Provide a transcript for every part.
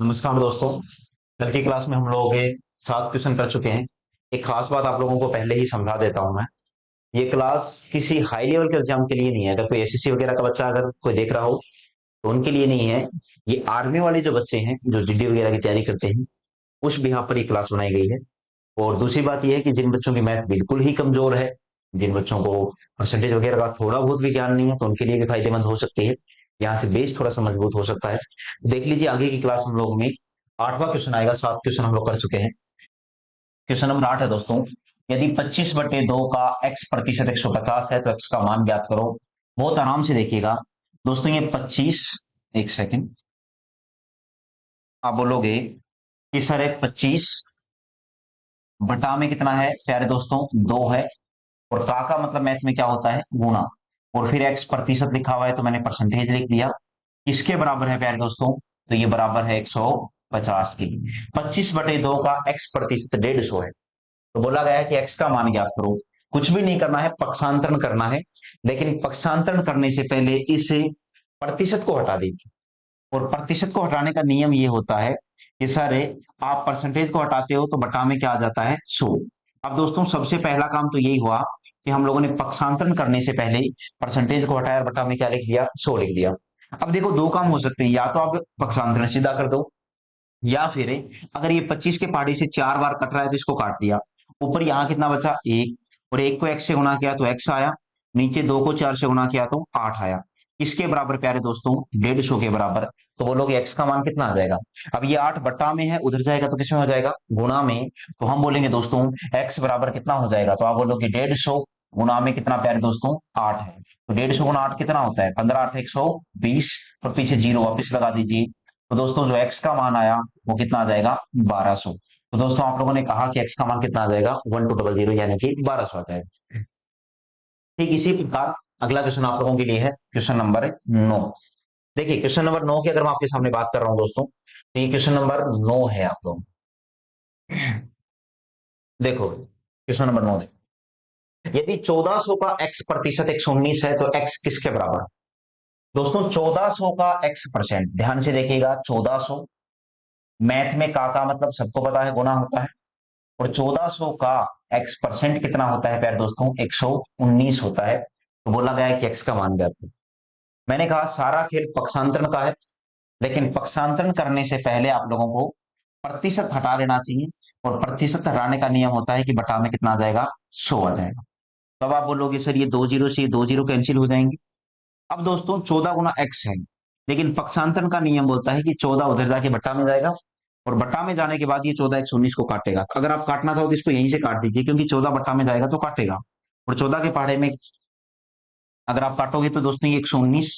नमस्कार दोस्तों। कल की क्लास में हम लोग ये 7 क्वेश्चन कर चुके हैं। एक खास बात आप लोगों को पहले ही समझा देता हूं मैं। ये क्लास किसी हाई लेवल के एग्जाम के लिए नहीं है। अगर कोई एसएससी वगैरह का बच्चा अगर कोई देख रहा हो तो उनके लिए नहीं है। ये आर्मी वाले जो बच्चे हैं जो जीडी वगैरह की तैयारी करते हैं उस बिहाफ पर ये क्लास बनाई गई है। और दूसरी बात यह है कि जिन बच्चों की मैथ बिल्कुल ही कमजोर है, जिन बच्चों को परसेंटेज वगैरह का थोड़ा बहुत भी ज्ञान नहीं है, तो उनके लिए भी फायदेमंद हो सकती है। यहाँ से बेस थोड़ा सा मजबूत हो सकता है। देख लीजिए आगे की क्लास हम लोग में 8वां क्वेश्चन आएगा। 7 क्वेश्चन हम लोग कर चुके हैं। क्वेश्चन नंबर 8 है दोस्तों। यदि 25/2 का x प्रतिशत 150 है तो x का मान ज्ञात करो। बहुत आराम से देखिएगा दोस्तों। ये 25, एक सेकेंड, आप बोलोगे कि सर 25 बटा में कितना है प्यारे दोस्तों, 2 है। और का मतलब मैथ में क्या होता है, गुणा। और फिर x प्रतिशत लिखा हुआ है तो मैंने परसेंटेज लिख दिया। किसके बराबर है प्यारे दोस्तों, तो ये बराबर है 150 की। 25/2 का x प्रतिशत 150 है। तो बोला गया है कि x का मान ज्ञात करो। कुछ भी नहीं करना है, पक्षांतरण करना है। लेकिन पक्षांतरण करने से पहले इस प्रतिशत को हटा दीजिए। और प्रतिशत को हटाने का नियम ये होता है कि सर आप परसेंटेज को हटाते हो तो बटा में क्या आ जाता है, 100। अब दोस्तों सबसे पहला काम तो यही हुआ कि हम लोगों ने पक्षांतरण करने से पहले परसेंटेज को हटाया और बटा में क्या लिख दिया, 100 लिख दिया। अब देखो दो काम हो सकते हैं, या तो आप पक्षांतरण सीधा कर दो, या फिर अगर ये 25 के पहाड़ी से 4 बार कट रहा है तो इसको काट दिया। ऊपर यहां कितना बचा, 1। और 1 को x से गुणा किया तो x आया। नीचे 2 को 4 से गुणा किया तो 8 आया। इसके बराबर प्यारे दोस्तों 150 के बराबर। तो बोलोगे x का मान कितना आ जाएगा। अब ये 8 बट्टा में है, उधर जाएगा तो किसमें हो जाएगा, गुणा में। तो हम बोलेंगे दोस्तों x बराबर कितना हो जाएगा, तो आप बोलोगे 150 गुणा में कितना प्यारे दोस्तों, 8 है। तो 150 गुणा 8 कितना होता है, 15 8 120। और पीछे जीरो वापिस लगा दीजिए। तो दोस्तों जो x का मान आया वो कितना आ जाएगा, 1200। तो दोस्तों आप लोगों ने कहा कि x का मान कितना आ जाएगा, 1200 यानी कि 1200 आ जाएगा। ठीक इसी प्रकार अगला क्वेश्चन आप लोगों के लिए है क्वेश्चन नंबर 9। देखिए क्वेश्चन नंबर 9 की अगर मैं आपके सामने बात कर रहा हूं दोस्तों, तो ये क्वेश्चन नंबर 9 है आप लोग। देखो क्वेश्चन नंबर 9 देखो, यदि 1400 का x प्रतिशत 119 है तो x किसके बराबर। दोस्तों 1400 का x परसेंट, ध्यान से देखिएगा 1400। मैथ में का मतलब सबको पता है, गुना होता है। और 1400 का x परसेंट कितना होता है प्यारे दोस्तों, 119 होता है। तो बोला गया है कि x का मान ज्ञात करो। मैंने कहा सारा खेल पक्षांतरण का है, लेकिन पक्षांतरण करने से पहले आप लोगों को प्रतिशत हटा लेना चाहिए। और प्रतिशत हटाने का नियम होता है कि बटा में कितना आ जाएगा, 100 आ जाएगा। तब आप बोलोगे सर ये 2 जीरो से ये 2 जीरो कैंसिल हो जाएंगे। अब दोस्तों 14 गुना x है, लेकिन पक्षांतरण का नियम बोलता है कि 14 उधर जाके बट्टा में जाएगा। और बट्टा में जाने के बाद ये 14 119 को काटेगा। अगर आप काटना था तो इसको यहीं से काट दीजिए, क्योंकि 14 बट्टा में जाएगा तो काटेगा। और 14 के पहाड़े में अगर आप काटोगे तो दोस्तों ये 119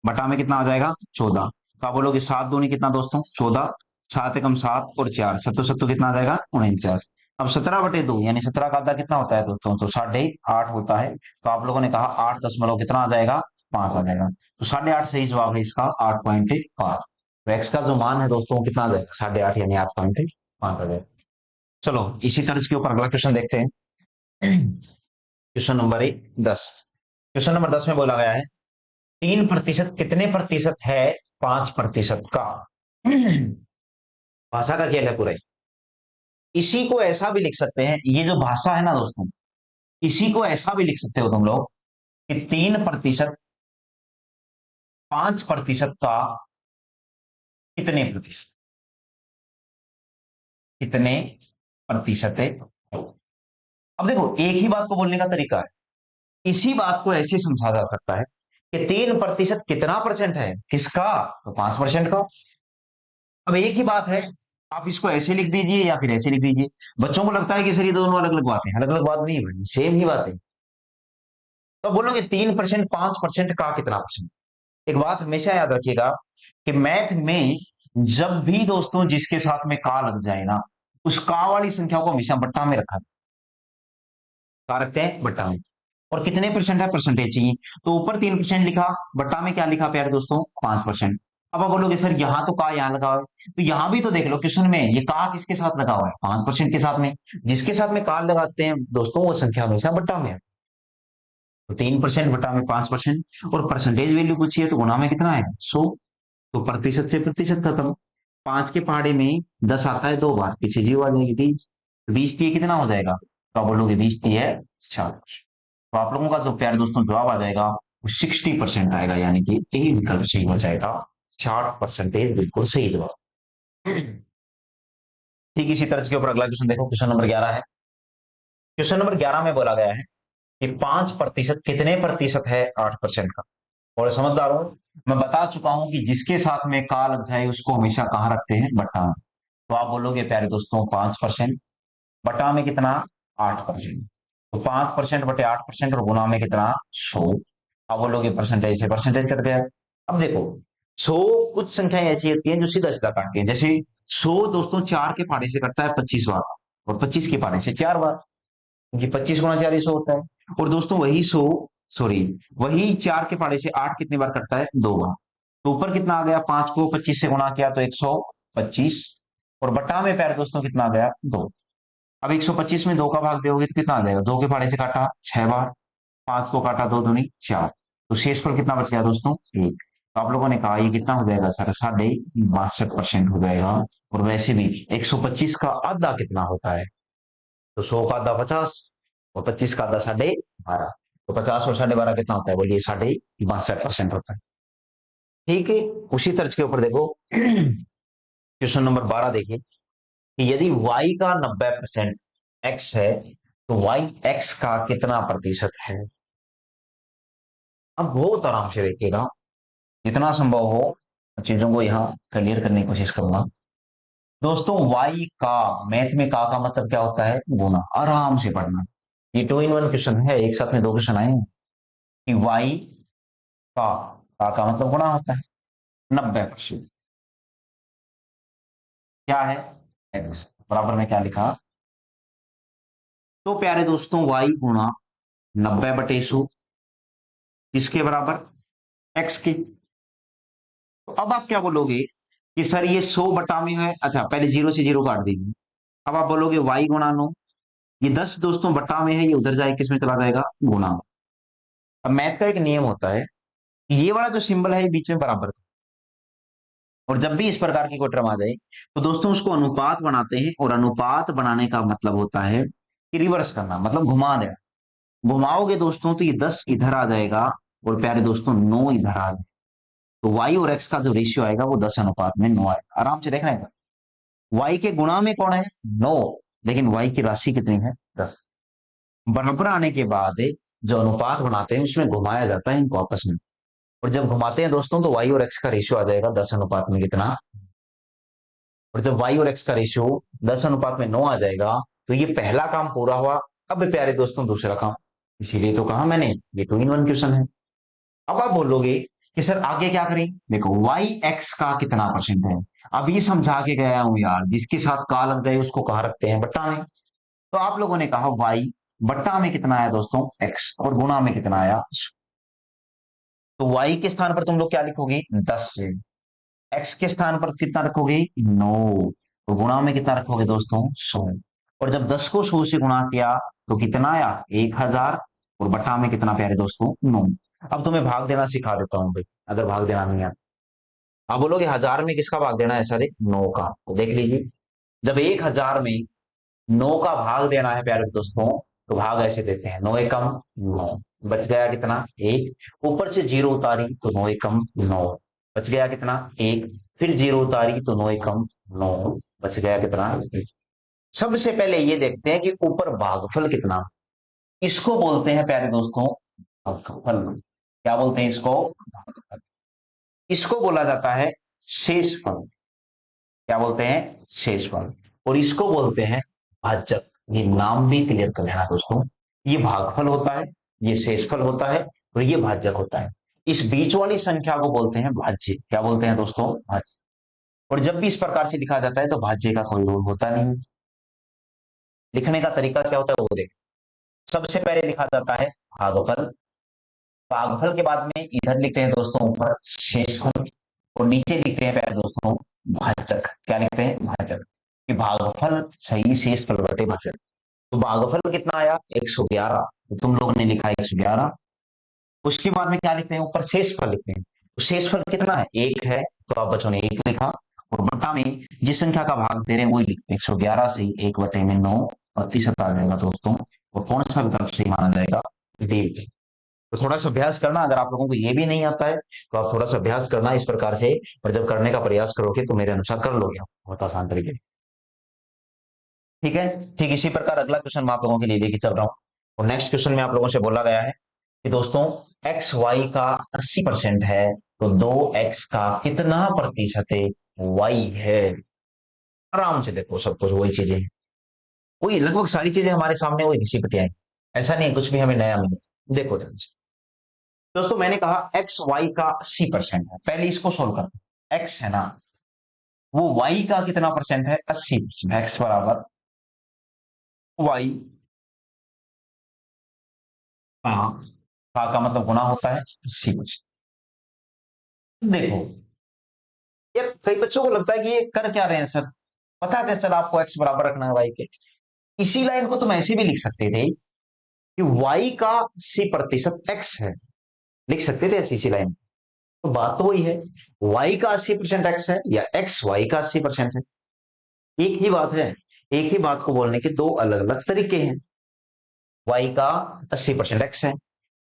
बटा में कितना आ जाएगा, 14। तो आप बोलोगे 7 दूनी कितना दोस्तों, 14। 7 एकम 7 और 4 सत्तो सत्तो कितना आ जाएगा, 49। अब 17/2 यानी 17 का आधा कितना होता है दोस्तों, तो 8.5 होता है। तो आप लोगों ने कहा 8 दशमलव कितना आ जाएगा, 5 आ जाएगा। तो 8.5 सही जवाब है इसका, 8.5। तो एक्स का जो मान है दोस्तों कितना आ जाएगा, 8.5 यानी 8.5 आ जाएगा। चलो इसी तर्ज के ऊपर अगला क्वेश्चन देखते हैं। Question number 10। क्वेश्चन नंबर 10 में बोला गया है 3% कितने प्रतिशत है 5% का। भाषा का खेल है पूरा। इसी को ऐसा भी लिख सकते हैं, ये जो भाषा है ना दोस्तों, इसी को ऐसा भी लिख सकते हो तुम लोग कि 3% 5% का कितने प्रतिशत, कितने प्रतिशत है। अब देखो एक ही बात को बोलने का तरीका है। इसी बात को ऐसे समझा जा सकता है कि 3% कितना परसेंट है किसका, तो 5% का। अब एक ही बात है, आप इसको ऐसे लिख दीजिए या फिर ऐसे लिख दीजिए। बच्चों को लगता है कि सर ये दोनों अलग अलग बातें हैं, अलग अलग बात नहीं है भाई, सेम ही बात है। तो बोलोगे 3% 5% का कितना परसेंट। एक बात हमेशा याद रखिएगा कि मैथ में जब भी दोस्तों जिसके साथ में का लग जाए ना, उस का वाली संख्या को हमेशा बट्टा में रखा, का रखते हैं बट्टा में। और कितने परसेंट है, परसेंटेज चाहिए। तो ऊपर 3% लिखा, बट्टा में क्या लिखा प्यारे दोस्तों, 5%। अब आप बोलोगे सर यहाँ तो का यहाँ लगा हुआ है, तो यहाँ भी तो देख लो क्वेश्चन में ये का किसके साथ लगा हुआ है, 5% के साथ में। जिसके साथ में का लगाते हैं दोस्तों वो संख्या हमेशा बट्टा में है। तो 3% बटा में 5%। और परसेंटेज वैल्यू पूछी है तो गुणा में कितना है, 100। तो प्रतिशत से प्रतिशत खत्म। 5 के पहाड़े में 10 आता है 2 बार, पीछे जीरो आ जाएगी 20। 20 दिए कितना हो जाएगा, तो आप बोलोगे 20 दिए है 60। तो आप लोगों का जो प्यारे दोस्तों जवाब आ जाएगा वो 60% आएगा, यानी कि ए विकल्प सही हो जाएगा। 60% बिल्कुल सही जवाब। ठीक इसी तरह के ऊपर अगला क्वेश्चन देखो, क्वेश्चन नंबर 11 है। क्वेश्चन नंबर 11 में बोला गया है कि 5% कितने प्रतिशत है 8% का। और समझदार हो, मैं बता चुका हूं कि जिसके साथ में का लग जाए उसको हमेशा कहाँ रखते हैं, बट्टा में। तो आप बोलोगे प्यारे दोस्तों 5%, बटा में कितना 8%। तो 5% बटे 8% और गुना में कितना 100। अब बोलोगे परसेंटेज से परसेंटेज कट गया। अब देखो 100 कुछ संख्याएं ऐसी होती हैं जो सीधा सीधा काटती हैं, जैसे 100 दोस्तों 4 के पहाड़े से कटता है 25 बार, और 25 के पहाड़े से 4 बार, क्योंकि 25 गुना 4 100 होता है। और दोस्तों वही 100, सॉरी, वही 4 के पहाड़े से 8 कितनी बार कटता है 2 बार। तो ऊपर कितना आ गया, 5 को 25 से गुणा किया तो 125, और बटा में प्यारे दोस्तों कितना आ गया 2। अब 125 में 2 का भाग दोगे तो कितना आ जाएगा, 2 के पहाड़े से काटा 6 बार, 5 को काटा 2 दूनी 4, तो शेष पर कितना बच गया दोस्तों 1। तो आप लोगों ने कहा ये कितना हो जाएगा सर, 62% हो जाएगा। और वैसे भी 125 का आधा कितना होता है, तो 100 का आधा 50, और 25 का आधा 12.5, तो 50 और 12.5 कितना होता है, बोलिए 62% होता है। ठीक है, उसी तर्ज के ऊपर देखो क्वेश्चन नंबर 12 देखिए कि यदि y का 90% x है तो y x का कितना प्रतिशत है। अब बहुत आराम से देखिएगा, जितना संभव हो चीजों को यहाँ क्लियर करने की कोशिश करूंगा। दोस्तों y का मैथ में का मतलब क्या होता है, गुना। आराम से पढ़ना, ये 2 in 1 क्वेश्चन है, एक साथ में 2 क्वेश्चन आए हैं कि y का मतलब गुना होता है। 90% क्या है, x बराबर में क्या लिखा, तो प्यारे दोस्तों y गुणा 90/100 किसके बराबर, x के। तो अब आप क्या बोलोगे कि सर ये 100 बटा में है, अच्छा पहले 0 से 0 काट दीजिए। अब आप बोलोगे y गुणा 9, ये 10 दोस्तों बटा में है, ये उधर जाए किस में चला जाएगा, गुणा में। अब मैथ का एक नियम होता है कि ये वाला जो सिंबल है ये बीच में बराबर का। और जब भी इस प्रकार की कोई टर्म आ जाए तो दोस्तों उसको अनुपात बनाते हैं, और अनुपात बनाने का मतलब होता है कि रिवर्स करना, मतलब घुमा देना। घुमाओगे दोस्तों तो ये 10 इधर आ जाएगा, और प्यारे दोस्तों 9 इधर आ जाएगा। तो y और x का जो रेशियो आएगा वो 10:9 आएगा। आराम से देखना है, y के गुणा में कौन है 9, लेकिन y की राशि कितनी है 10। बराबर आने के बाद जो अनुपात बनाते हैं उसमें घुमाया जाता है इनको आपस में, और जब घुमाते हैं दोस्तों तो y और x का रेशियो आ जाएगा 10 अनुपात में कितना। और जब y और x का रेशियो 10 अनुपात में 9 आ जाएगा तो ये पहला काम पूरा हुआ। अब प्यारे दोस्तों दूसरा काम, इसीलिए तो कहा मैंने ये 2 in 1 क्वेश्चन है। अब आप बोलोगे कि सर आगे क्या करें, देखो y x का कितना परसेंट है, अब ये समझा के गया हूं यार, जिसके साथ का लग जाए उसको कहा रखते हैं बट्टा में। तो आप लोगों ने कहा y बट्टा में कितना आया दोस्तों x, और गुणा में कितना आया, तो y के स्थान पर तुम लोग क्या लिखोगे 10, x के स्थान पर कितना रखोगे 9, तो गुणा में कितना रखोगे दोस्तों 100। और जब 10 को 100 से गुणा किया तो कितना आया 1000, और बटा में कितना प्यारे दोस्तों 9। अब तुम्हें भाग देना सिखा देता हूं भाई, अगर भाग देना नहीं आता। आप बोलोगे 1000 में किसका भाग देना है सर, 9 का, तो देख लीजिए जब 1000 में 9 का भाग देना है प्यारे दोस्तों, तो भाग ऐसे देते हैं 9 एकम 9, बच गया कितना 1, ऊपर से 0 उतारी तो 9 एकम 9, बच गया कितना 1, फिर 0 उतारी तो 9 एकम 9, बच गया कितना 1। सबसे पहले ये देखते हैं कि ऊपर भागफल कितना, इसको बोलते हैं प्यारे दोस्तों भागफल। क्या बोलते हैं इसको, भागफल। इसको बोला जाता है शेषफल। क्या बोलते हैं शेषफल, और इसको बोलते हैं भाजक। ये नाम भी क्लियर कर लेना दोस्तों, ये भागफल होता है, ये शेषफल होता है, और ये भाजक होता है। इस बीच वाली संख्या को बोलते हैं भाज्य। क्या बोलते हैं दोस्तों, भाज्य। और जब भी इस प्रकार से लिखा जाता है तो भाज्य का कोई रोल होता नहीं। लिखने का तरीका क्या होता है वो देख, सबसे पहले लिखा जाता है भागफल, भागफल के बाद में इधर लिखते हैं दोस्तों ऊपर शेषफल, और नीचे लिखते हैं प्यारे दोस्तों भाजक। क्या लिखते हैं भाजक, कि भागफल सही शेषफल बटे भाजक। तो भागफल कितना आया 111, तो तुम लोगों ने लिखा 111। उसके बाद में क्या लिखते हैं ऊपर शेषफल लिखते हैं, तो शेषफल कितना है 1 है, तो आप बच्चों ने 1 लिखा। और बटा में जिस संख्या का भाग दे रहे हैं वही लिखते हैं। 111 से 1/9 प्रतिशत आ जाएगा दोस्तों। और कौन सा विकल्प सही माना जाएगा? डी। तो थोड़ा सा अभ्यास करना, अगर आप लोगों को ये भी नहीं आता है तो आप थोड़ा सा अभ्यास करना इस प्रकार से, और जब करने का प्रयास करोगे तो मेरे अनुसार कर लोगे आप बहुत आसान तरीके से। ठीक है। ठीक इसी प्रकार अगला क्वेश्चन मैं आप लोगों के लिए लेके चल रहा हूं। और नेक्स्ट क्वेश्चन में आप लोगों से बोला गया है कि दोस्तों एक्स वाई का 80% है, तो 2x का कितना प्रतिशत वाई है? आराम से देखो, सब कुछ वही चीजें हैं। वही लगभग सारी चीजें हमारे सामने वही घिसी पिटी आई। ऐसा नहीं कुछ भी हमें नया मिले। देखो ध्यान से दोस्तों, मैंने कहा एक्स वाई का 80% है। पहले इसको सोल्व करते। एक्स है ना, वो वाई का कितना परसेंट है? 80%। एक्स बराबर वाई का मतलब गुना होता है 80%। देखो यार, कई बच्चों को लगता है कि ये कर क्या रहे हैं सर, पता कैसे चला आपको एक्स बराबर रखना है वाई के? इसी लाइन को तुम ऐसे भी लिख सकते थे कि वाई का 80% एक्स है, लिख सकते थे ऐसी इसी लाइन। तो बात तो वही है, वाई का 80% एक्स है या एक्स वाई का 80% है, एक ही बात है। एक ही बात को बोलने के दो अलग अलग तरीके हैं। वाई का 80% एक्स है।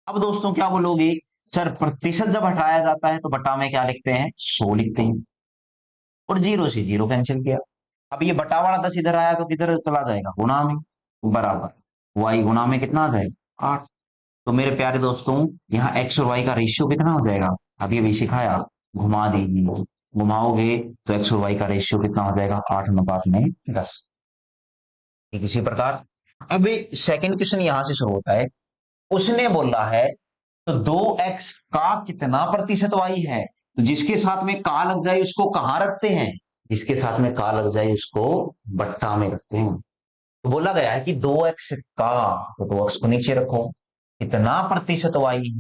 अब दोस्तों क्या बोलोगे? सर प्रतिशत जब हटाया जाता है तो बटा में क्या लिखते हैं? 100 लिखते हैं। और जीरो से जीरो कैंसिल किया। अब ये बटा वाला 10 इधर आया तो किधर चला जाएगा? गुणा में। बराबर वाई गुणा में कितना आ जाएगा? 8। तो मेरे प्यारे दोस्तों, यहाँ एक्स और वाई का रेशियो कितना हो जाएगा? अभी अभी सिखाया, घुमा दीजिए। घुमाओगे तो एक्स और वाई का रेशियो कितना हो जाएगा? 8:10। ठीक इसी प्रकार अभी सेकंड क्वेश्चन यहां से शुरू होता है। उसने बोला है तो 2x का कितना प्रतिशत वाई है? तो जिसके साथ में का लग जाए उसको कहां रखते हैं? जिसके साथ में का लग जाए उसको बट्टा में रखते हैं। तो बोला गया है कि 2x का, तो 2x को नीचे रखो। कितना प्रतिशत वाई?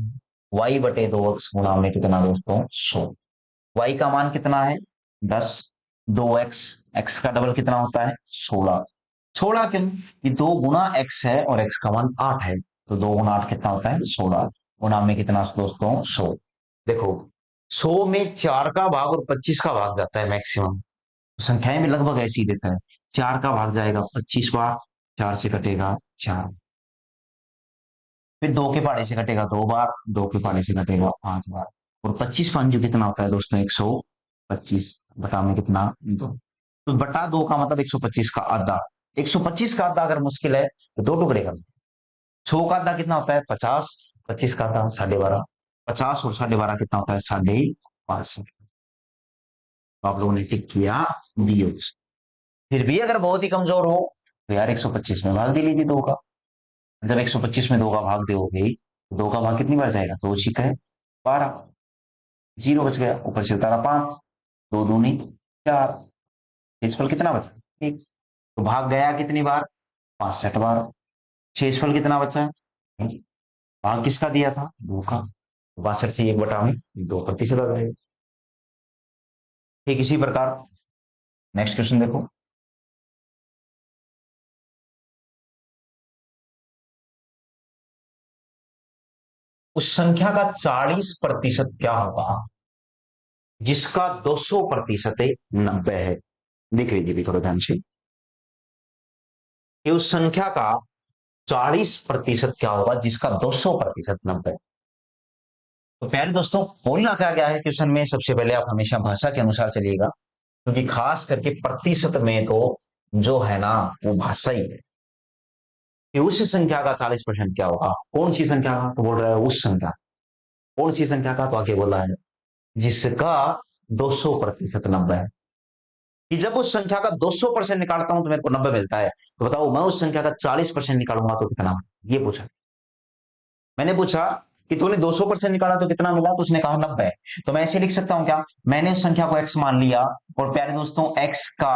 वाई बटे 2x गुणा में कितना दोस्तों? 100। वाई का मान कितना है? 10। 2x, एक्स का डबल कितना होता है? 16। 16 क्यों? ये 2 गुना x है और x का मान 8 है, तो 2 गुना 8 कितना होता है? 16। गुना में कितना दोस्तों? 100। देखो 100 में 4 का भाग और 25 का भाग जाता है मैक्सिमम। संख्याएं में लगभग ऐसी ही देता है। 4 का भाग जाएगा 25 बार, 4 से कटेगा 4। फिर 2 के पहाड़े से कटेगा 2 बार, 2 के पहाड़े से कटेगा 5 बार। और 25 5 जो कितना होता है दोस्तों? 125। बटा में कितना? 2। तो बटा 2 का मतलब 125 का आधा। 125 का आधा अगर मुश्किल है तो दो टुकड़े कर। 100 का आधा कितना होता है? 50। 25 का आधा 12.5। 50 और 12.5 कितना होता है? 550। तो आप लोगों ने टिक किया डी। फिर भी अगर बहुत ही कमजोर हो तो यार 125 में भाग दे लीजिए 2 का। जब 125 में 2 का भाग दोगे तो 2 का भाग कितनी बार जाएगा? 2 छिका है 12, जीरो बच गया, ऊपर से उतारा 5, 2 दूनी 4, शेषफल कितना बचा? 1। तो भाग गया कितनी बार? 65 बार। शेषफल कितना बचा? भाग किसका दिया था? 2 का। 62 से 1 बटा में 2% आ जाएगा। ठीक इसी प्रकार नेक्स्ट क्वेश्चन देखो। उस संख्या का 40% क्या होगा जिसका 200% 90 है? देख लीजिए भी थोड़ा ध्यान से कि उस संख्या का 40% क्या होगा जिसका 200% 90। तो प्यारे दोस्तों, बोलना क्या गया है क्वेश्चन में, सबसे पहले आप हमेशा भाषा के अनुसार चलिएगा, क्योंकि खास करके प्रतिशत में तो जो है ना वो भाषा ही है। कि उस संख्या का 40% क्या होगा? कौन सी संख्या का? तो बोल रहा है उस संख्या। कौन सी संख्या का? तो आगे बोला है जिसका 200% 90 है। कि जब उस संख्या का 200% निकालता हूं तो मेरे को 90 मिलता है, तो बताओ मैं उस संख्या का 40% निकालूंगा तो कितना? ये पूछा। मैंने पूछा कि तूने 200% निकाला तो कितना मिला, तो उसने कहा 90। तो मैं ऐसे लिख सकता हूं क्या? मैंने उस संख्या को x मान लिया, और प्यारे दोस्तों x का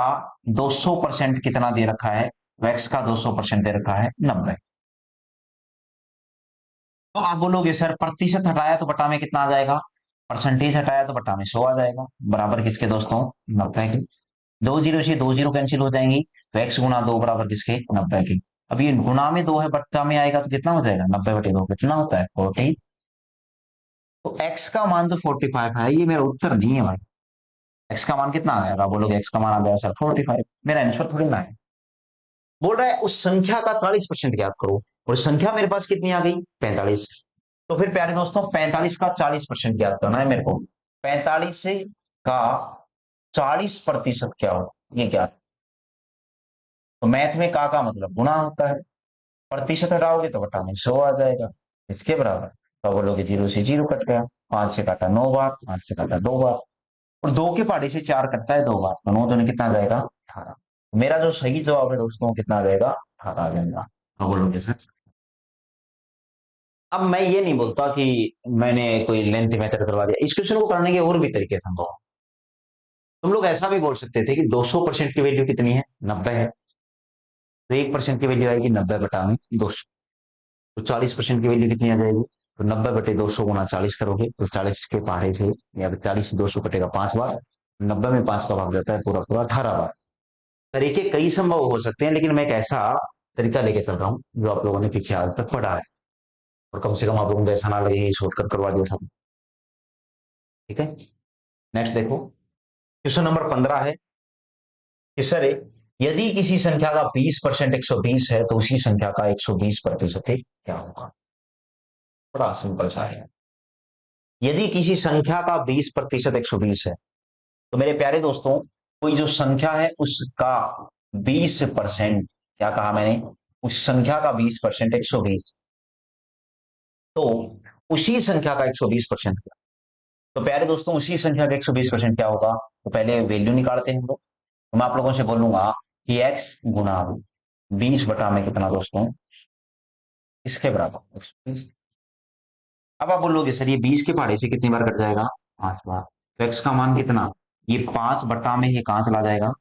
200% कितना दे रखा है? तो x का 200% दे रखा है 90। तो आप बोलोगे सर प्रतिशत हटाया तो बटा में कितना आ जाएगा? परसेंटेज हटाया तो बटा में 100 आ जाएगा। बराबर किसके दोस्तों? 90 के। 2 जीरो से 2 जीरो कैंसिल हो जाएंगी, तो x गुना 2 बराबर किसके? 90 के। अब ये गुना में 2 है, बट्टा में आएगा तो कितना हो जाएगा? 90/2 कितना होता है? 40। तो x का मान तो 45 है, ये मेरा उत्तर नहीं है भाई। एक्स का मान कितना आ गया, बोलोगे एक्स का मान आ गया सर 45। मेरा आंसर थोड़ी ना है। बोल रहा है उस संख्या का 40% ज्ञात करो, और संख्या मेरे पास कितनी आ गई 45। तो फिर प्यारे दोस्तों 45 का 40% ज्ञात करना है मेरे को। 45 से का 40% क्या हो ये ज्ञात। तो मैथ में का मतलब गुणा होता है, प्रतिशत हटाओगे तो बटा में 100 आ जाएगा, इसके बराबर। तो बोलोगे 0 से 0 कट गया, 5 से काटा 9 बार, 5 से काटा 2 बार, और 2 के पहाड़े से 4 कटता है 2 बार, तो 9 दूनी कितना आ जाएगा 18। मेरा जो सही जवाब है दोस्तों कितना आ जाएगा 18 आ जाएगा। तो बोलोगे सर। अब मैं ये नहीं बोलता कि मैंने कोई लेंथी मेथड करवा दिया, इस क्वेश्चन को करने के और भी तरीके संभव हैं। तुम लोग ऐसा भी बोल सकते थे कि 200% की वैल्यू कितनी है 90 है, तो 1% की वैल्यू आएगी 90 बटा में 200। तो 40% की वैल्यू कितनी आ जाएगी, तो 90 बटे 200 गुना 40 करोगे तो 40 के पहाड़े से या 40 से 200 कटेगा 5 बार, 90 में 5 का भाग जाता है पूरा पूरा 18 बार। तरीके कई संभव हो सकते हैं, लेकिन मैं एक ऐसा तरीका लेके चल रहा हूँ जो आप लोगों ने पीछे आज तक पढ़ा है, और कम से कम आप लोगों को ऐसा ना लगे शॉर्टकट करवा दिया सब। ठीक है, नेक्स्ट देखो, क्वेश्चन नंबर 15 है कि सर यदि किसी संख्या का 20% 120 है तो उसी संख्या का 120% क्या होगा। बड़ा सिंपल सा है। यदि किसी संख्या का 20% 120 है, तो मेरे प्यारे दोस्तों कोई जो संख्या है उसका 20%, क्या कहा मैंने, उस संख्या का 20% 120, तो उसी संख्या का 120% क्या। तो प्यारे दोस्तों उसी संख्या का 120% क्या होगा, तो पहले वैल्यू निकालते हैं हम लोग। तो मैं आप लोगों से बोलूंगा कि x गुना 20 बटा में कितना दोस्तों, इसके बराबर 120। अब आप बोलोगे सर ये 20 के पहाड़े से कितनी बार कट जाएगा 5 बार, तो x का मान कितना, ये 5 बटा में ये कहां चला जाएगा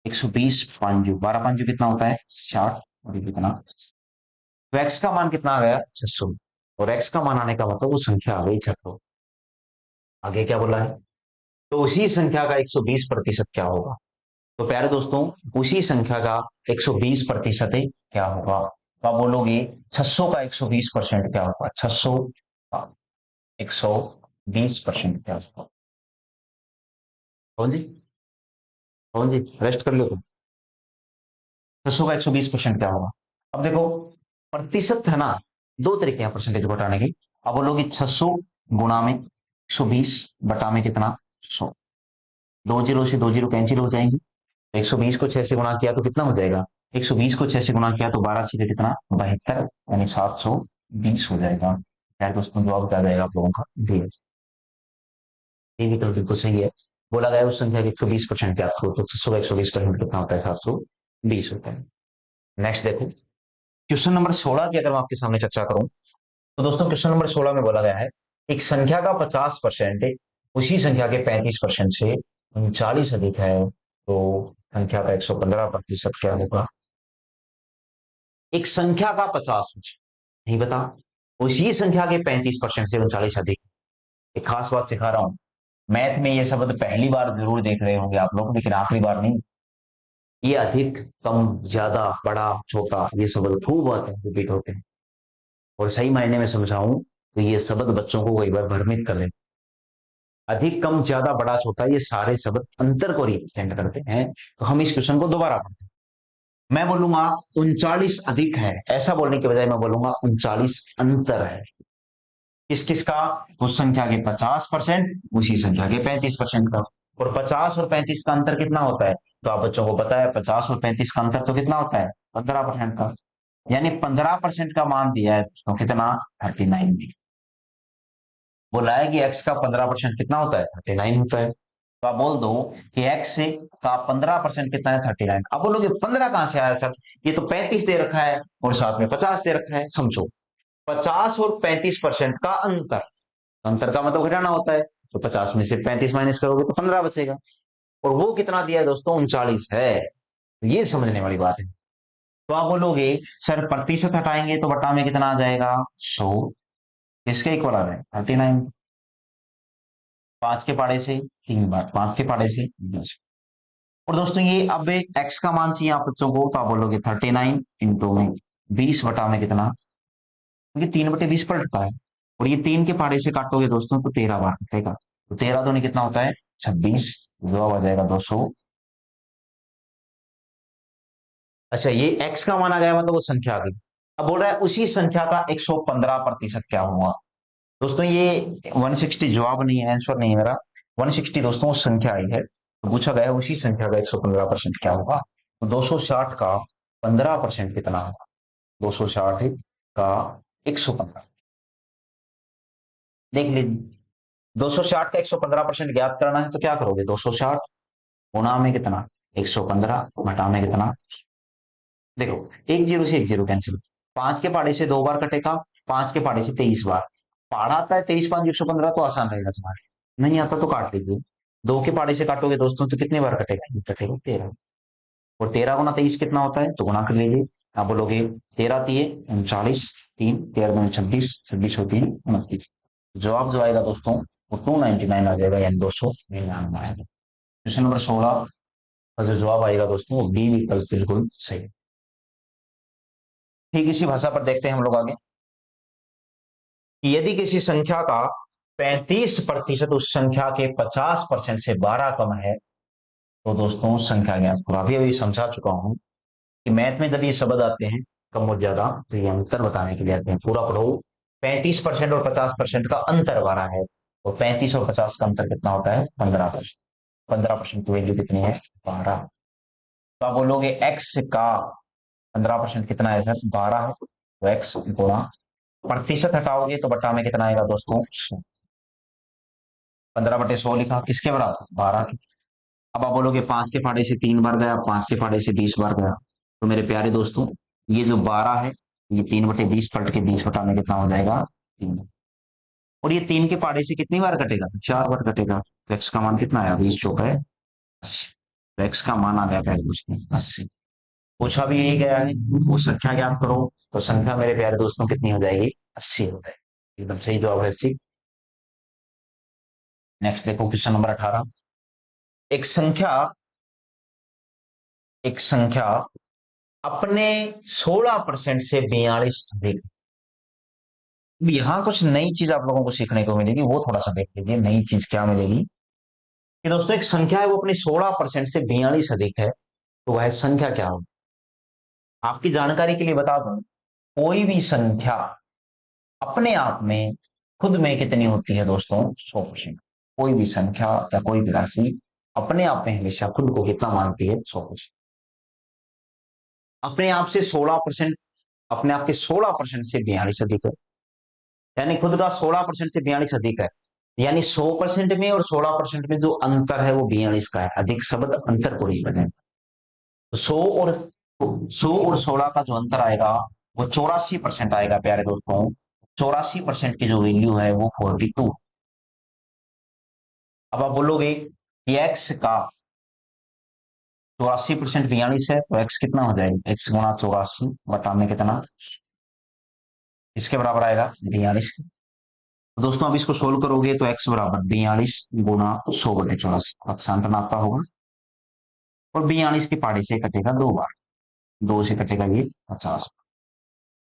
120, पांजू 12 पांजू कितना होता है 60, और ये कितना, तो x का मान कितना आ गया 600, और x का मान आने का मतलब वो संख्या आ गई 600। आगे क्या बोला है, तो उसी संख्या का 120% क्या होगा। तो प्यारे दोस्तों उसी संख्या का 120% क्या होगा, तो आप बोलोगे 600 का 120% क्या होगा, 600 का 120% क्या होगा। कौन जी, कौन जी रेस्ट कर लो। 600 का 120% क्या होगा। अब देखो प्रतिशत है ना, दो तरीके हैं परसेंटेज घटाने की। अब बोलोगे 600 गुणा में 120 बटा में कितना 100, 2 जीरो से 2 जीरो कैंसिल हो जाएंगी, 120 को 6 से गुणा किया तो कितना हो जाएगा, 120 को 6 से गुणा किया तो 12 छः कितना 72, यानी 720 हो जाएगा। यार दोस्तों जवाब क्या जाएगा आप लोगों का डी। ये विकल्प बिल्कुल सही है। बोला गया उस संख्या के 120% ज्ञात करो, तो 600 का 120% कितना होता है 720 होता है। नेक्स्ट देखो क्वेश्चन नंबर 16 की अगर मैं आपके सामने चर्चा करूं, तो दोस्तों क्वेश्चन नंबर 16 में बोला गया है एक संख्या का 50% उसी संख्या के 35% से 39 अधिक है, तो संख्या का 115% क्या होगा। एक संख्या का 50 नहीं बता, उसी संख्या के 35% से 39 अधिक। एक खास बात सिखा रहा हूं, मैथ में ये शब्द पहली बार जरूर देख रहे होंगे आप लोग, लेकिन आखिरी बार नहीं। ये अधिक कम ज्यादा बड़ा छोटा ये शब्द खूब आते हैं, रिपीट होते हैं, और सही मायने में समझाऊं तो ये शब्द बच्चों को कई बार भ्रमित कर लेते। अधिक कम ज्यादा बड़ा छोटा ये सारे शब्द अंतर को रिप्रेजेंट करते हैं। तो हम इस क्वेश्चन को दोबारा पढ़ते हैं। मैं बोलूंगा 39 अधिक है, ऐसा बोलने के बजाय मैं बोलूंगा 39 अंतर है। किस किस का, उस संख्या के 50% उसी संख्या के 35% का। और 50 और 35 का अंतर कितना होता है, तो आप बच्चों को पता है 50 और 35 का अंतर तो कितना होता है 15% का, यानी 15% का मान दिया है तो कितना 39। बोला है कि x का 15% कितना होता है 39 होता है, तो आप बोल दो कि x का 15% कितना है 39। अब बोलोगे 15 कहां से आया सर, ये तो 35 दे रखा है और साथ में 50 दे रखा है। समझो 50 और 35% का अंतर, अंतर का मतलब घटाना होता है, तो 50 में से 35 माइनस करोगे तो 15 बचेगा, और वो कितना दिया है दोस्तों 39 है। तो ये समझने वाली बात है। तो आप बोलोगे सर प्रतिशत हटाएंगे तो बटा में कितना आ जाएगा 100, किसके इक्वल आ जाएगा 39, 5 के पाड़े से 3 बार, 5 के पाड़े से 20। और दोस्तों ये अब एक x का मान चाहिए आप बच्चों को, तो आप बोलोगे 39 इंटू में 20 बटा में कितना, क्योंकि 3/20 पलटता है, और ये 3 के पहाड़े से काटोगे दोस्तों तो 13 बार कटेगा, तो 13 दूनी कितना होता है 26, जवाब आ जाएगा 200। अच्छा, ये x का माना गया मतलब वो संख्या आ गई। अब बोल रहा है उसी संख्या का 115% क्या हुआ। दोस्तों ये 160 जवाब नहीं है, आंसर नहीं है मेरा। 160 दोस्तों वो संख्या आई है, तो पूछा गया है उसी संख्या का 115% क्या होगा। तो 260 का 15% कितना होगा। 260 का 115, देख लीजिए। 260 का 115% ज्ञात करना है तो क्या करोगे, 260 गुणा में कितना 115 घटा में कितना। देखो, एक जीरो से एक जीरो कैंसिल, 5 के पहाड़े से 2 बार कटेगा, 5 के पहाड़े से 23 बार। पहाड़ा आता है 23 5 115, तो आसान रहेगा तुम्हारे, नहीं आता तो काट लीजिए। 2 के पहाड़े से काटोगे दोस्तों तो कितने बार कटेगा, ये कटेगा 13। और 13 गुना 23 कितना होता है, तो गुणा कर लीजिए। आप बोलोगे 13 तिये 39, 3 13 दूनी 26, 26 होती है 29। जवाब जो आएगा दोस्तों वो 299 आ जाएगा, यानी 299 आएगा। क्वेश्चन नंबर 16 का जो जवाब आएगा दोस्तों वो बी विकल्प बिल्कुल सही। ठीक इसी भाषा पर देखते हैं हम लोग आगे, कि यदि किसी संख्या का 35% उस संख्या के 50% से 12 कम है, तो दोस्तों संख्या ज्ञात करो। अभी अभी समझा चुका हूं कि मैथ में जब ये शब्द आते हैं कम और ज्यादा, तो ये अंतर बताने के लिए आते हैं। पूरा पढ़ो। 35% और 50% का अंतर 12 है, तो 35 और 50 का अंतर कितना होता है, 15%। 15% की वैल्यू कितनी है, 12। तो आप बोलोगे एक्स का 15% कितना है सर, 12 है, तो एक्स गुणा, प्रतिशत हटाओगे तो बटा में कितना आएगा दोस्तों, 15/100 लिखा, किसके बराबर, 12 के। अब आप बोलोगे 5 के फाड़े से 3 बार गया, 5 के फाड़े से 20 बार गया, तो मेरे प्यारे दोस्तों ये जो 12 है, ये 3/20 पलट के 20 बटा में कितना हो जाएगा, 3। और ये 3 के पाड़े से कितनी बार कटेगा, 4 बार कटेगा। तो एक्स का मान कितना आया, 20 चौका है 80। तो एक्स का मान आ गया पहले उसमें 80। पूछा भी यही गया है, वो संख्या ज्ञात करो, तो संख्या मेरे प्यारे दोस्तों कितनी हो जाएगी, 80 हो जाएगी। एकदम सही जवाब है 80। नेक्स्ट देखो क्वेश्चन नंबर 18। एक संख्या एक संख्या अपने 16% से 42 अधिक। यहाँ कुछ नई चीज आप लोगों को सीखने को मिलेगी, वो थोड़ा सा देख लीजिए। नई चीज क्या मिलेगी कि दोस्तों एक संख्या है वो अपने 16% से 42 अधिक है, तो वह संख्या क्या होगी। आपकी जानकारी के लिए बता दूं, कोई भी संख्या अपने आप में खुद में कितनी होती है दोस्तों, 100%। कोई भी संख्या या कोई भी राशि अपने आप में हमेशा खुद को कितना मानती है, 100%। अपने आप से 16%, अपने आप के 16% से 42 अधिक है, यानी खुद का 16% से 42 अधिक है। यानी 100% में और 16% में जो अंतर है वो 42 का है। अधिक शब्द अंतर को रिप्रेजेंट, तो 100 और 16 का जो अंतर आएगा वो 84% आएगा प्यारे दोस्तों। 84% की जो वैल्यू है वो 42। अब आप बोलोगे कि एक्स का 84% 42 है, तो एक्स कितना हो जाएगा, एक्स गुणा 84 बटा में कितना, इसके बराबर आएगा 42। तो दोस्तों अब इसको सोल्व करोगे तो एक्स बराबर 42 गुणा 100/84, अक्षांतर आपका होगा। और 42 की पारी से कटेगा 2 बार, 2 से कटेगा ये 50।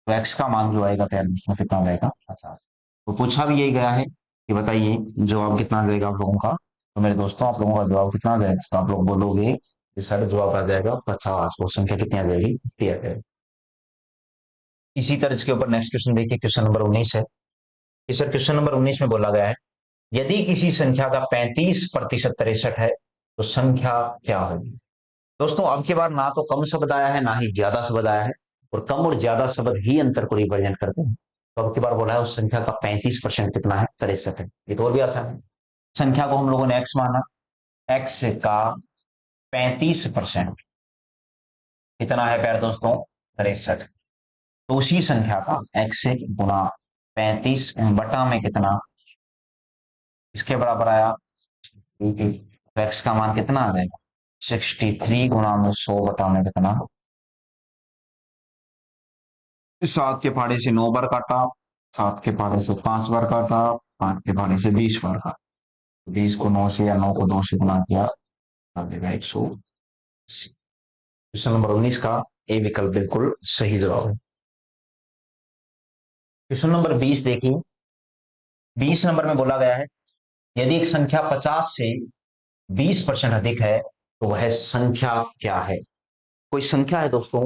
तो एक्स का मान जो आएगा तैयार में कितना हो जाएगा, 50। तो पूछा भी यही गया है कि बताइए जवाब कितना आ जाएगा आप लोगों का। तो मेरे दोस्तों आप लोगों का जवाब कितना आ जाएगा, तो आप लोग बोलोगे कि सर जवाब आ जाएगा 50। वो संख्या कितनी आ जाएगी, 50 आ जाएगी। इसी तरह के ऊपर नेक्स्ट क्वेश्चन देखिए, क्वेश्चन नंबर 19 है। इस क्वेश्चन नंबर 19 में बोला गया है, यदि किसी संख्या का 35% 63 है, तो संख्या क्या होगी। दोस्तों अब की बार ना तो कम शब्द आया है ना ही ज्यादा शब्द आया है, और कम और ज्यादा शब्द ही अंतर को रिप्रेजेंट करते हैं। तो अब की बार बोला है उस संख्या का 35% कितना है, 63 है। ये तो और भी आसान है। संख्या को हम लोगों ने एक्स माना, एक्स का 35% कितना है प्यारे दोस्तों, 63। तो उसी संख्या का एक्स से गुणा 35 बटा में कितना, इसके बराबर आया, तो एक्स का मान कितना आ जाएगा, 63 गुणा में 100 बटा में कितना, 7 के पहाड़े से 9 बार काटा, 7 के पहाड़े से 5 बार काटा, 5 के पहाड़े से 20 बार काटा। 20 को 9 से या 9 को 2 से गुणा किया, आ जाएगा 180। क्वेश्चन नंबर 19 का ए विकल्प बिल्कुल सही जवाब है। क्वेश्चन नंबर 20 देखिए। 20 नंबर में बोला गया है, यदि एक संख्या 50 से 20% अधिक है तो वह संख्या क्या है? कोई संख्या है दोस्तों,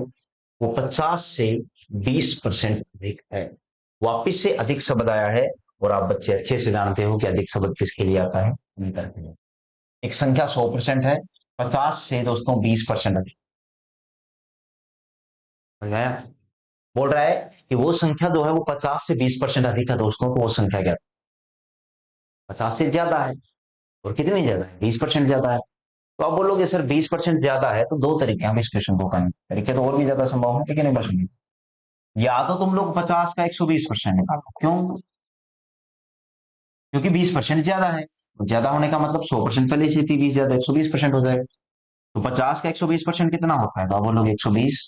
वो 50 से 20% अधिक है। वापिस से अधिक शब्द आया है, और आप बच्चे अच्छे से जानते हो कि अधिक शब्द किसके लिए आता है, एक संख्या 100% है, 50 से दोस्तों 20% अधिक। बोल रहा है कि वो संख्या जो है वो 50 से 20% अधिक है दोस्तों, तो वो संख्या क्या? 50 से ज्यादा है, और कितनी ज्यादा है? 20% ज्यादा है। तो आप बोलोगे सर 20% ज्यादा है, तो दो तरीके हम इस क्वेश्चन को करने, तरीके तो और भी ज्यादा संभव है, लेकिन नहीं बचेंगे। या तो तुम लोग 50 का 120% निकालो, क्यों? क्योंकि 20% ज्यादा है, ज्यादा होने का मतलब 100% पहले से थी, 20 ज्यादा 120% हो जाएगा। तो 50 का 120% कितना होता है? तो आप बोलोगे 120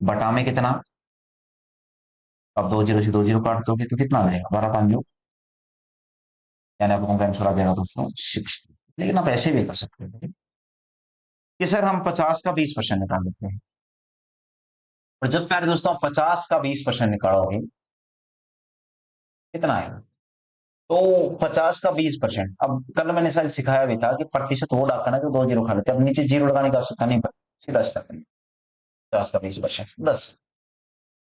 बटा में कितना, अब दो जीरो से दो जीरो काट दोगे तो कितना आ जाएगा? 12 5 यानी आपको आंसर आ जाएगा दोस्तों 60। लेकिन आप ऐसे भी कर सकते हैं कि सर हम 50 का 20% निकाल लेते हैं, और जब प्यारे दोस्तों आप 50 का 20% निकालोगे कितना आएगा? तो 50 का 20%, अब कल मैंने शायद सिखाया भी था कि प्रतिशत वो डालना है जो दो जीरो खा लेते हैं, अब नीचे जीरो लगाने की आवश्यकता नहीं पड़ती, सीधा स्टेप 50 का 20% 10,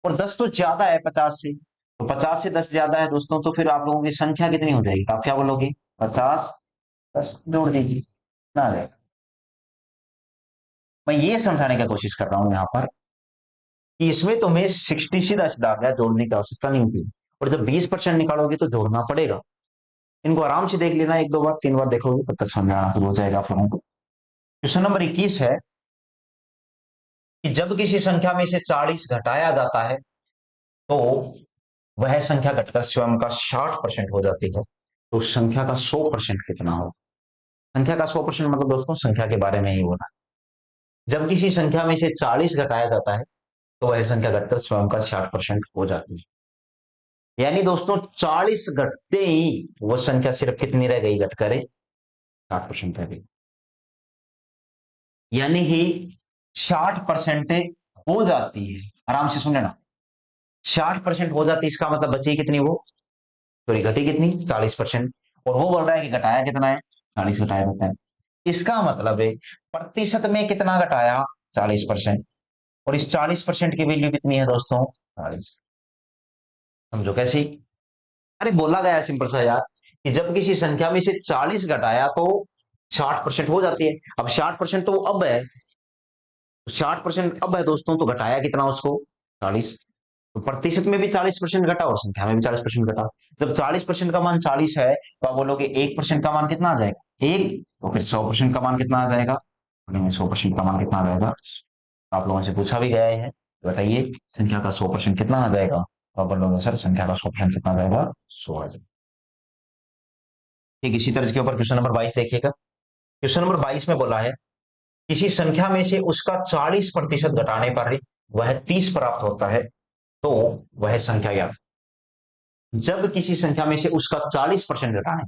और 10 तो ज्यादा है 50 से, तो 50 से 10 ज्यादा है दोस्तों, तो फिर आप लोगों की संख्या कितनी हो जाएगी? आप क्या बोलोगे? 50 10 जोड़ दीजिए, ना आ जाएगा। मैं ये समझाने की कोशिश कर रहा हूं यहां पर कि इसमें तुम्हें 60 सीधा सीधा आ गया, जोड़ने की आवश्यकता नहीं होती, और जब 20% निकालोगे तो जोड़ना पड़ेगा। इनको आराम से देख लेना, एक दो बार तीन बार देखोगे तब तक समझ आना शुरू हो जाएगा आप लोगों को। क्वेश्चन नंबर 21 है कि जब किसी संख्या में से 40 घटाया जाता है तो वह संख्या घटकर स्वयं का 60% हो जाती है, तो उस संख्या का 100% कितना हो? संख्या का 100% मतलब दोस्तों संख्या के बारे में ही होना। जब किसी संख्या में से 40 घटाया जाता है तो वह संख्या घटकर स्वयं का 60% हो जाती है। यानी दोस्तों 40 घटते ही वो संख्या सिर्फ कितनी रह गई? घटकर 60% रह गई। यानी कि 60% हो जाती है, आराम से सुन लेना, 60% हो जाती है, इसका मतलब बची कितनी वो? सॉरी घटी कितनी? 40%। और वो बोल रहा है कि घटाया कितना है? 40 घटाया कितना है? इसका मतलब है प्रतिशत में कितना घटाया? 40%। और इस 40% की वैल्यू कितनी है दोस्तों? 40। समझो कैसी? अरे बोला गया है सिंपल सा यार, कि जब किसी संख्या में से 40 घटाया तो 60% हो जाती है। अब 60% तो अब है, 60% अब है दोस्तों, तो घटाया कितना उसको? 40। तो प्रतिशत में भी 40% घटा और संख्या में भी 40% घटा। जब 40% का मान 40 है तो आप बोलोगे 1% का मान कितना आ जाएगा? एक। तो फिर 100% का मान कितना आ जाएगा? 100% का मान कितना आ जाएगा? आप लोगों से पूछा भी गया है, तो बताइए संख्या का 100% कितना आ जाएगा? तो आप बोलोगे सर संख्या का 100% कितना आ जाएगा? 100 आ जाएगा। ठीक इसी तरह के ऊपर क्वेश्चन नंबर 22 देखिएगा। क्वेश्चन नंबर 22 में बोला है किसी संख्या में से उसका 40% घटाने पर वह 30 प्राप्त होता है, तो वह संख्या क्या? जब किसी संख्या में से उसका 40% घटाने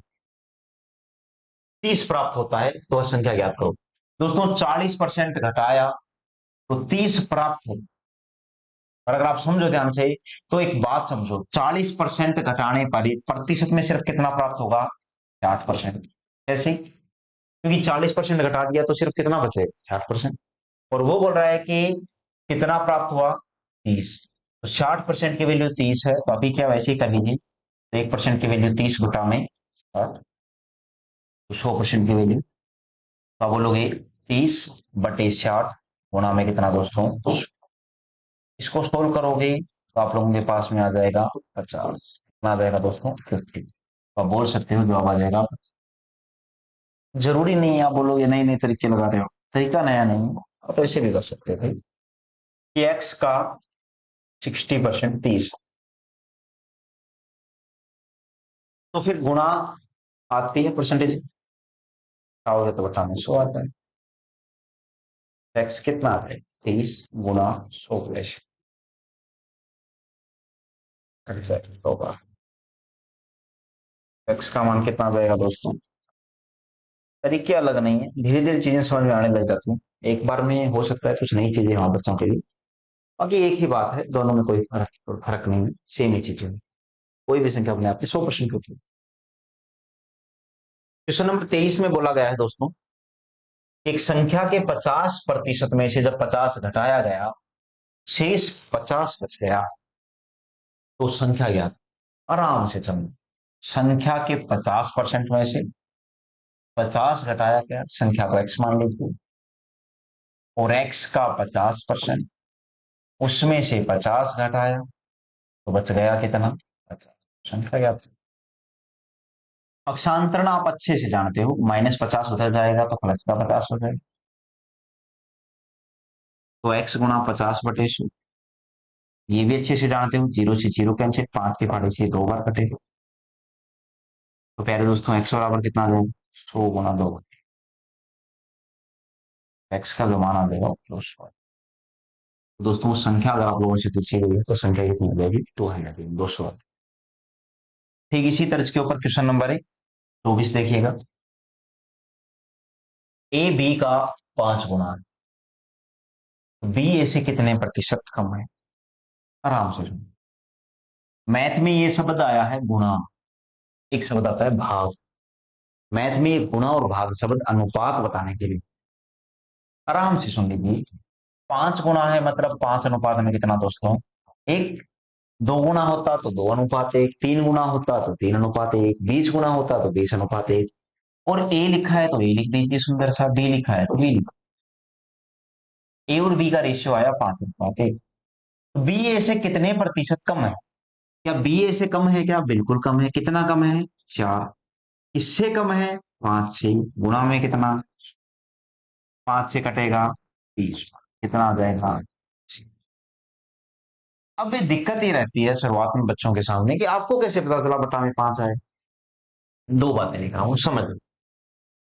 30 प्राप्त होता है तो वह संख्या ज्ञात करो। दोस्तों 40% घटाया तो 30 प्राप्त हो, और अगर आप समझो ध्यान से तो एक बात समझो, 40% घटाने पर प्रतिशत में सिर्फ कितना प्राप्त होगा? 60%। कैसे? क्योंकि 40% घटा दिया तो सिर्फ कितना बचेगा? 60%। और वो बोल रहा है कि कितना प्राप्त हुआ? 30। तो 60% की वैल्यू 30 है, तो अभी क्या वैसे ही कर लीजिए, तो 1% की वैल्यू 30 गुटा में 60, तो 100% की वैल्यू, तो आप बोलोगे 30/60 गुणा में कितना दोस्तों? तो इसको सोल्व करोगे तो आप लोगों के पास में आ जाएगा 50। कितना आ जाएगा दोस्तों? 50। तो आप बोल सकते हो जवाब आ जाएगा 50। जरूरी नहीं है आप बोलोगे नए नए तरीके लगा रहे हो, तरीका नया नहीं है, आप ऐसे भी कर सकते थे कि एक्स का 60% 30, तो फिर गुणा आती है परसेंटेज, आओगे तो बताना 100 आता है। एक्स कितना आता है? 30 गुणा 100 प्लस होगा। एक्स का मान कितना आ जाएगा दोस्तों? तरीके अलग नहीं है, धीरे धीरे चीजें समझ में आने लग जाती हैं, एक बार में हो सकता है कुछ नई चीजें हमारे बच्चों के लिए, बाकी एक ही बात है, दोनों में कोई फर्क फर्क नहीं है, सेम ही चीजें हैं। कोई भी संख्या अपने आप में 100% होती है। क्वेश्चन नंबर 23 में बोला गया है दोस्तों एक संख्या के 50% में से जब 50 घटाया गया, शेष 50 बच गया, तो संख्या ज्ञात। आराम से समझो, संख्या के 50% में से 50 घटाया गया, संख्या को x मान लीजिए, और x का 50%, उसमें से 50 घटाया तो बच गया कितना, 50। संख्या ज्ञात। पक्षांतरण आप अच्छे से जानते हो, -50 उधर जाएगा तो प्लस का 50 हो जाएगा, तो x गुणा 50/100। ये भी अच्छे से जानते हो, 0 से 0 कैंसिल, 5 के पहाड़े से 2 बार कटेगा, तो प्यारे दोस्तों x बराबर कितना आ जाएगा, 100 गुणा 2। x का जो मान आ जाएगा वो 100। तो दोस्तों संख्या अगर आप लोगों से पूछी गई है तो संख्या कितनी आ जाएगी, 200। ठीक इसी तर्ज के ऊपर क्वेश्चन नंबर है 24, देखिएगा। ए बी का 5 गुना है, बी ए से कितने प्रतिशत कम है। आराम से सुनो, मैथ में ये शब्द आया है गुणा, एक शब्द आता है भाग। मैथ में ये गुणा और भाग शब्द अनुपात बताने के लिए। आराम से सुन लीजिए, 5 गुना है मतलब 5 अनुपात में कितना दोस्तों, एक। 2 गुना होता तो 2:1, 3 गुना होता तो 3:1, 20 गुना होता तो 20:1। और ए लिखा है तो ए लिख दीजिए सुंदर सा, बी लिखा है तो बी लिख। ए और बी का रेशियो आया 5:1। बी ए से कितने प्रतिशत कम है, क्या बी ए से कम है, क्या बिल्कुल कम है, कितना कम है, 4। इससे कम है 5 से, गुणा में कितना, 5 से कटेगा 20, कितना आ जाएगा। अब ये दिक्कत ये रहती है शुरुआत में बच्चों के सामने कि आपको कैसे पता चला बटा में 5 आए। दो बातें लिखा हूं, समझ लो।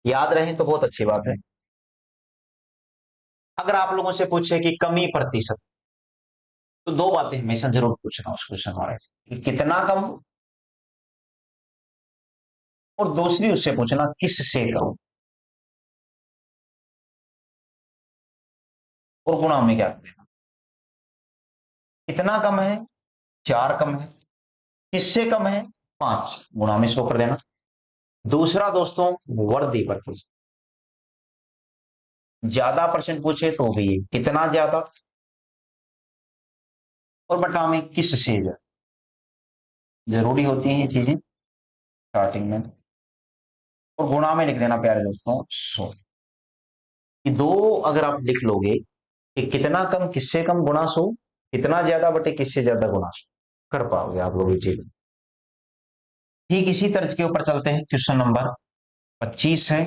याद रहे तो बहुत अच्छी बात है। अगर आप लोगों से पूछे कि कमी प्रतिशत, तो दो बातें हमेशा जरूर पूछना उस क्वेश्चन वाले से, कि कितना कम, और दूसरी उससे पूछना किससे कम, और गुणा में क्या करें। कितना कम है, 4 कम है। किससे कम है, 5, गुणा में 100 कर देना। दूसरा दोस्तों, वर्दी प्रतिशत, ज्यादा परसेंट पूछे तो भी कितना ज्यादा, और बटा में किससे ज्यादा। जरूरी होती हैं ये चीजें स्टार्टिंग में। और गुणा में लिख देना प्यारे दोस्तों 100। ये दो अगर आप लिख लोगे कि कितना कम किससे कम गुणा 100, कितना ज्यादा बटे किससे ज्यादा गुणा 100, कर पाओगे आप लोग ये चीज। ठीक इसी तर्ज के ऊपर चलते हैं, क्वेश्चन नंबर 25 है।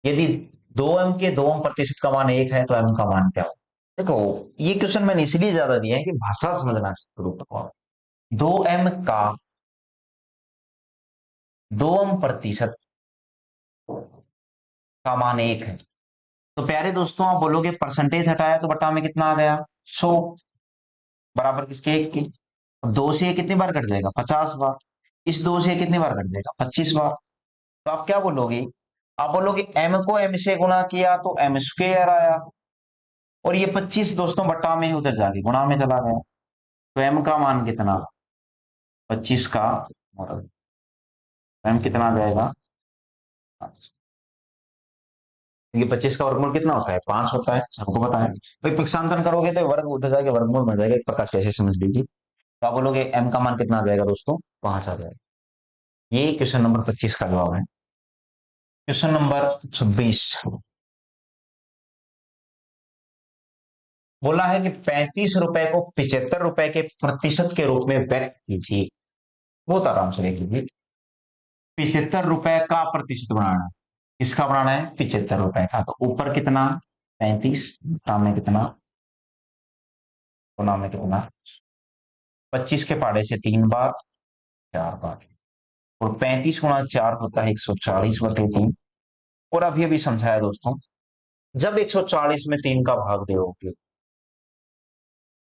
यदि 2m के 2m प्रतिशत का मान 1 है तो m का मान क्या हो। देखो, ये क्वेश्चन मैंने इसलिए ज्यादा दिया है कि भाषा समझना शुरू करो। 2m का 2m प्रतिशत का मान 1 है, तो प्यारे दोस्तों आप बोलोगे परसेंटेज हटाया तो बटा में कितना आ गया, 100, बराबर किसके, 1 के। 2 से ये कितनी बार कट जाएगा, 50 बार। इस 2 से ये कितनी बार कट जाएगा, 25 बार। तो आप क्या बोलोगे, आप बोलोगे m को m से गुणा किया तो m² आया, और ये 25 दोस्तों बटा में उधर जाके गुणा में चला गया, तो m का मान कितना, 25 का मतलब m कितना आ जाएगा, 5। क्योंकि 25 का वर्गमूल कितना होता है, 5 होता है, सबको पता है। भाई पक्षांतरण करोगे तो वर्ग उधर जाके वर्गमूल बन जाएगा, एक प्रकार से ऐसे समझ लीजिए। तो आप बोलोगे m का मान कितना आ जाएगा दोस्तों, 5 आ जाएगा। ये क्वेश्चन नंबर 25 का जवाब है। क्वेश्चन नंबर 26 बोला है कि 35 रुपए को 75 रुपए के प्रतिशत के रूप में व्यक्त कीजिए। बहुत आराम से देख लीजिए, 75 रुपए का प्रतिशत बनाना है। किसका बनाना है, 75 रुपए का। तो ऊपर कितना, 35, सामने कितना, गुणा में कितना, 25 के पाड़े से 3 बार, 4 बार। और 35 × 4 होता है 140/3। और अभी अभी समझाया दोस्तों, जब 140 में 3 का भाग दोगे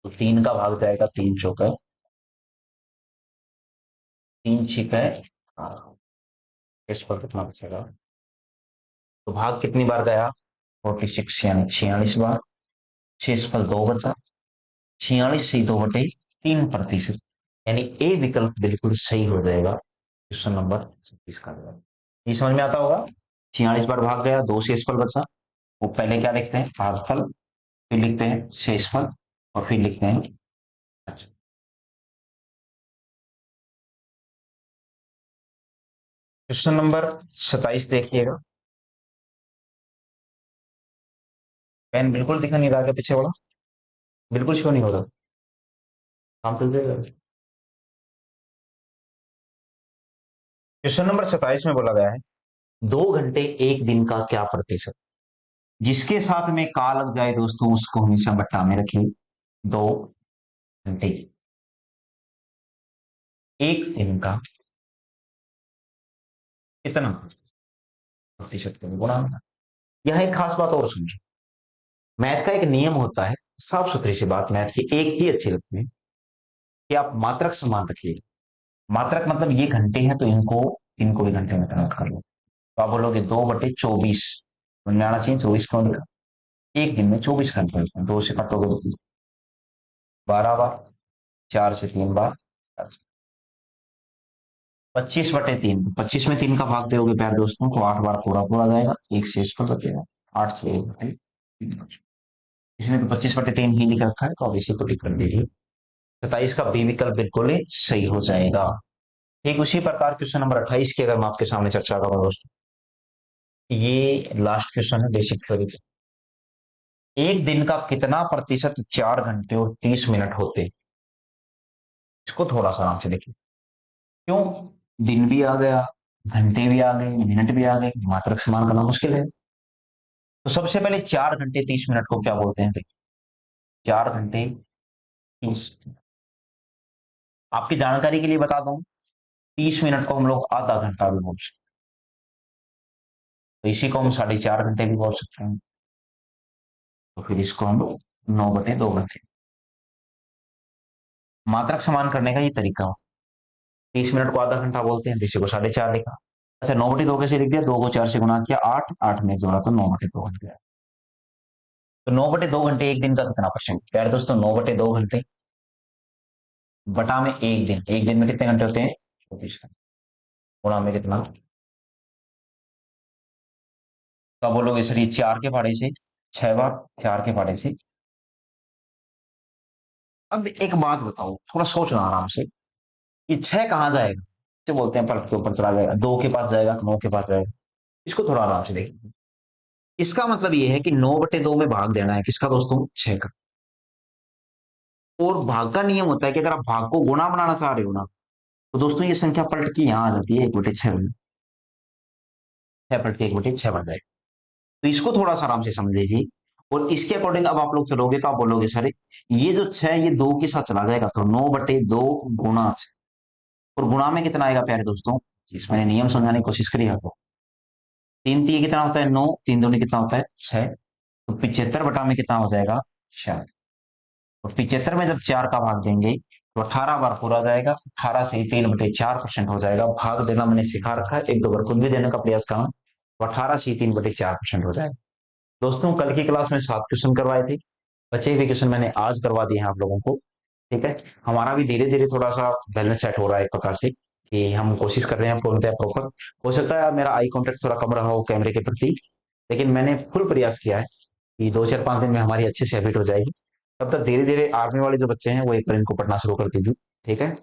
तो 3 का भाग जाएगा 3 × 4, 3×6 इस पर कितना बचेगा, तो भाग कितनी बार गया, 46 यानी 46 बार। 6×2 बचा, 46 से 2/3%, यानी ए विकल्प बिल्कुल सही हो जाएगा क्वेश्चन नंबर 26 का जवाब। ये समझ में आता होगा। 46 बार भाग गया, 2 शेषफल बचा। वो पहले क्या लिखते हैं, भागफल, फिर लिखते हैं शेषफल, और फिर लिखते हैं। अच्छा, क्वेश्चन नंबर 27 देखिएगा। पेन बिल्कुल दिखा नहीं रहा, के पीछे वाला बिल्कुल शो नहीं हो रहा, काम चल जाएगा। क्वेश्चन नंबर 27 में बोला गया है 2 घंटे एक दिन का क्या प्रतिशत। जिसके साथ में का लग जाए दोस्तों उसको हमेशा बट्टा में रखिए। 2 घंटे एक दिन का कितना प्रतिशत को गुणा होना। यह एक खास बात और समझो, मैथ का एक नियम होता है, साफ सुथरी सी बात मैथ की एक ही अच्छी लगती है, कि आप मात्रक समान रखिए। मात्रक मतलब ये घंटे हैं तो इनको इनको भी घंटे में कन्वर्ट कर लो। तो आप बोलोगे 2/24 बन जाना चाहिए, 24 क्यों लिखा। एक दिन में 24 घंटे होते हैं, 2 से काटोगे तो 12 बार, 4 से 3 बार, 25/3, 25 में 3 का भाग दोगे प्यारे दोस्तों तो 8 बार पूरा पूरा जाएगा, एक शेष पर बचेगा। 8 से 1/3। इसमें तो 25/3 ही लिख रखा है, तो अब इसी को टिक कर दीजिए। 27 का बी विकल्प बिल्कुल ही सही हो जाएगा। ठीक उसी प्रकार क्वेश्चन नंबर 28 की अगर मैं आपके सामने चर्चा करूं दोस्तों, ये लास्ट क्वेश्चन है बेसिक थ्योरी का। एक दिन का कितना प्रतिशत 4 घंटे और 30 मिनट होते हैं। इसको थोड़ा सा आराम से देखिए। क्यों, दिन भी आ गया, घंटे भी आ गए, मिनट भी आ गए, मात्रक समान करना मुश्किल है। तो सबसे पहले 4 घंटे 30 मिनट को क्या बोलते हैं, देखिए 4 घंटे 30। आपकी जानकारी के लिए बता दूं, 30 मिनट को हम लोग आधा घंटा भी बोल सकते हैं, तो इसी को हम 4.5 घंटे भी बोल सकते हैं। तो फिर इसको हम 9/2 घंटे, मात्रक समान करने का ये तरीका हो। 30 मिनट को आधा घंटा बोलते हैं, तो इसी को 4.5 लिखा। अच्छा, 9/2 कैसे लिख दिया, 2 को 4 से गुणा किया, 8, 8 में जोड़ा तो 9/2 बन गया। तो 9/2 घंटे एक दिन का कितना परसेंट, प्यारे दोस्तों 9/2 घंटे बटा में एक दिन में कितने घंटे होते हैं, 24 घंटे, गुणा में कितना। तो आप बोलोगे सर ये 4 के पहाड़े से 6 बार, 4 के पहाड़े से। अब एक बात बताओ, थोड़ा सोचना आराम से, ये 6 कहाँ जाएगा, से बोलते हैं पलट के ऊपर चला जाएगा, 2 के पास जाएगा, 9 के पास जाएगा। इसको थोड़ा आराम से देखिए। इसका मतलब ये है कि 9/2 में भाग देना है किसका दोस्तों, 6 का। और भाग का नियम होता है कि अगर आप भाग को गुणा बनाना चाह रहे हो ना, तो दोस्तों ये संख्या पलट के यहां आ जाती है, 1/6 में। 6 पलट के 1/6 बन जाएगा। तो इसको थोड़ा सा आराम से समझ लीजिए। और इसके अकॉर्डिंग अब आप लोग चलोगे तो आप बोलोगे सर ये जो 6 ये 2 के साथ चला जाएगा, तो 9/2 गुणा 6। और गुणा में कितना आएगा प्यारे दोस्तों, इस मैंने नियम समझाने की कोशिश करी आपको। 3 3 कितना होता है 9, 3 दूनी कितना होता है 6। तो 75 में कितना हो जाएगा 4। और 75 में जब 4 का भाग देंगे तो 18 बार पूरा जाएगा, 18 से 3/4% हो जाएगा। भाग देना मैंने सिखा रखा है, एक दो बार खुद भी देने का प्रयास करना, तो 18 से 3/4% हो जाएगा। दोस्तों कल की क्लास में 7 क्वेश्चन करवाए थे, बचे हुए क्वेश्चन मैंने आज करवा दिए हैं आप लोगों को। ठीक है, हमारा भी धीरे धीरे थोड़ा सा बैलेंस सेट हो रहा है एक प्रकार से, कि हम कोशिश कर रहे हैं पूर्णतः प्रॉपर। हो सकता है मेरा आई कांटेक्ट थोड़ा कम रहा हो कैमरे के प्रति, लेकिन मैंने फुल प्रयास किया है कि 2 4 5 दिन में हमारी अच्छे से हैबिट हो जाएगी। तब तक धीरे धीरे आर्मी वाले जो बच्चे हैं वो एक बार इनको पढ़ना शुरू कर दीजिए। ठीक है।